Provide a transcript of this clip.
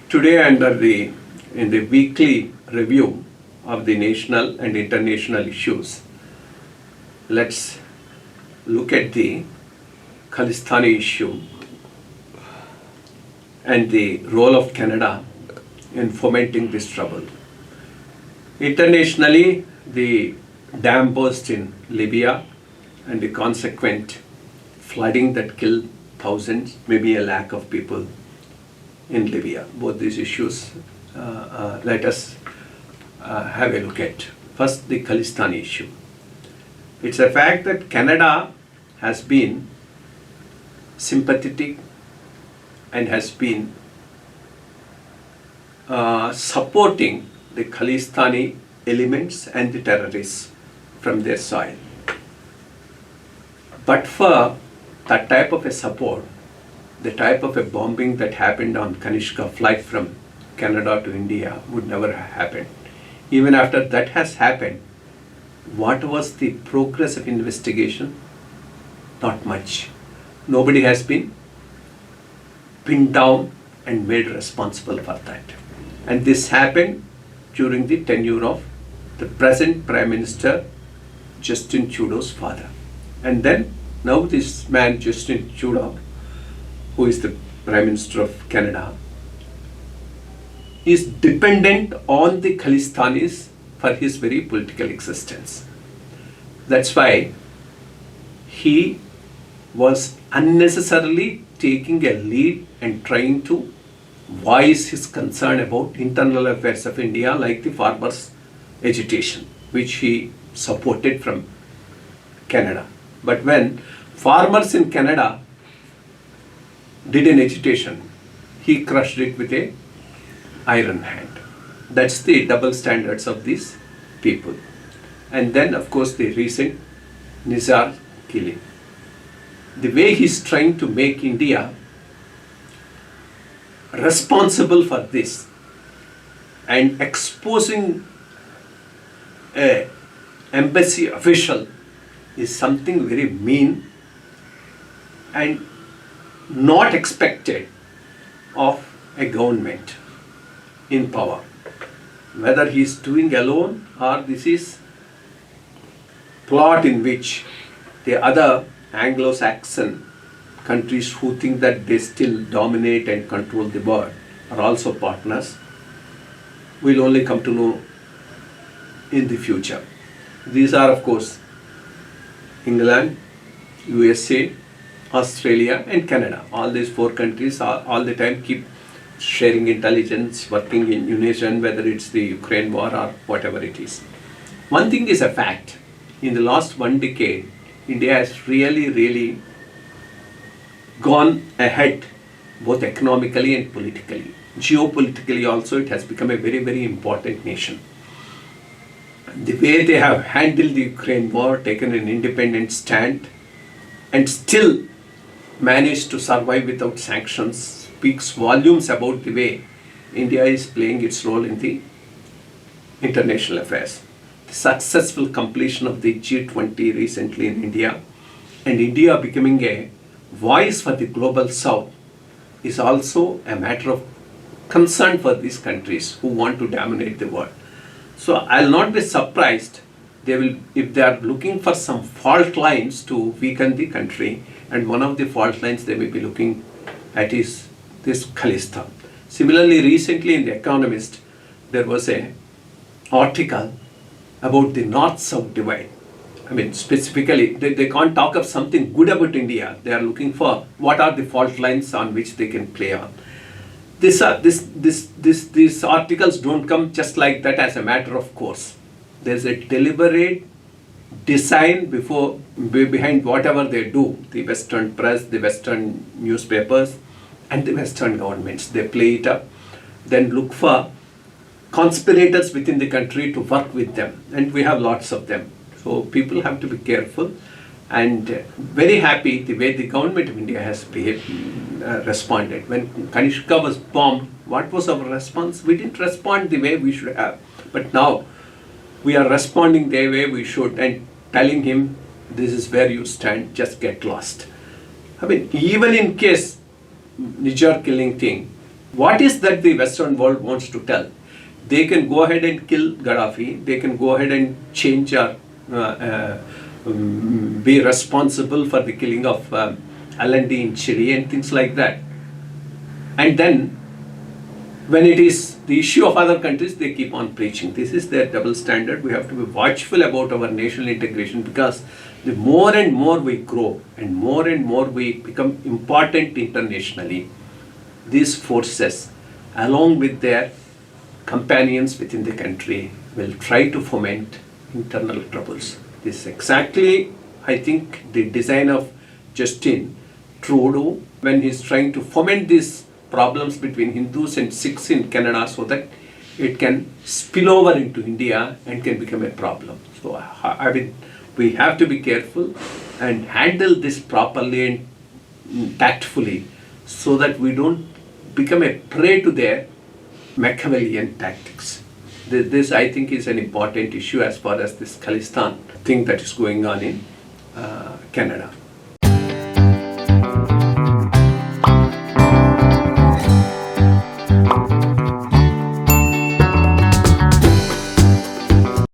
Today, in the weekly review of the national and international issues, let's look at the Khalistani issue and the role of Canada in fomenting this trouble. Internationally, the dam burst in Libya and the consequent flooding that killed thousands, maybe a lakh of people in Libya. Both these issues, let us have a look at. First, the Khalistani issue. It's a fact that Canada has been sympathetic and has been supporting the Khalistani elements and the terrorists from their soil. But for that type of a support, the type of a bombing that happened on Kanishka flight from Canada to India would never have happened. Even after that has happened, what was the progress of investigation? Not much. Nobody has been pinned down and made responsible for that. And this happened during the tenure of the present Prime Minister Justin Trudeau's father. And then now this man Justin Trudeau, who is the Prime Minister of Canada, is dependent on the Khalistanis for his very political existence. That's why he was unnecessarily taking a lead and trying to voice his concern about internal affairs of India, like the farmers' agitation, which he supported from Canada. But when farmers in Canada did an agitation, he crushed it with an iron hand. That's the double standards of these people. And then, of course, the recent Nijjar killing. The way he's trying to make India responsible for this and exposing an embassy official is something very mean and not expected of a government in power. Whether he is doing alone or this is plot in which the other Anglo-Saxon countries who think that they still dominate and control the world are also partners, we'll only come to know in the future. These are, of course, England, USA, Australia and Canada. All these four countries are all the time keep sharing intelligence, working in unison, whether it's the Ukraine war or whatever it is. One thing is a fact. In the last one decade, India has really gone ahead, both economically and politically. Geopolitically also, it has become a very important nation. The way they have handled the Ukraine war, taken an independent stand, and still managed to survive without sanctions, speaks volumes about the way India is playing its role in the international affairs. The successful completion of the G20 recently in India and India becoming a voice for the global south is also a matter of concern for these countries who want to dominate the world. So I'll not be surprised if they are looking for some fault lines to weaken the country, and one of the fault lines they may be looking at is this Khalistan. Similarly, recently in The Economist, there was an article about the North-South divide. I mean, specifically, they can't talk of something good about India. They are looking for what are the fault lines on which they can play on. These articles don't come just like that as a matter of course. There's a deliberate design behind whatever they do. The Western press, the Western newspapers, and the Western governments. They play it up, then look for conspirators within the country to work with them. And we have lots of them. So people have to be careful, and very happy the way the government of India has responded. When Kanishka was bombed, what was our response? We didn't respond the way we should have. But now we are responding the way we should and telling him, this is where you stand, just get lost. I mean, even in case Nijjar killing thing, What is that the Western world wants to tell? They can go ahead and kill Gaddafi, they can go ahead and change or be responsible for the killing of Allende in Chile and things like that. And then, when it is the issue of other countries, they keep on preaching. This is their double standard. We have to be watchful about our national integration, because the more and more we grow and more we become important internationally, these forces, along with their companions within the country, will try to foment internal troubles. This is exactly, I think, the design of Justin Trudeau when he's trying to foment these problems between Hindus and Sikhs in Canada, so that it can spill over into India and can become a problem. So I mean, we have to be careful and handle this properly and tactfully, so that we don't become a prey to their Machiavellian tactics. This, I think, is an important issue as far as this Khalistan thing that is going on in Canada.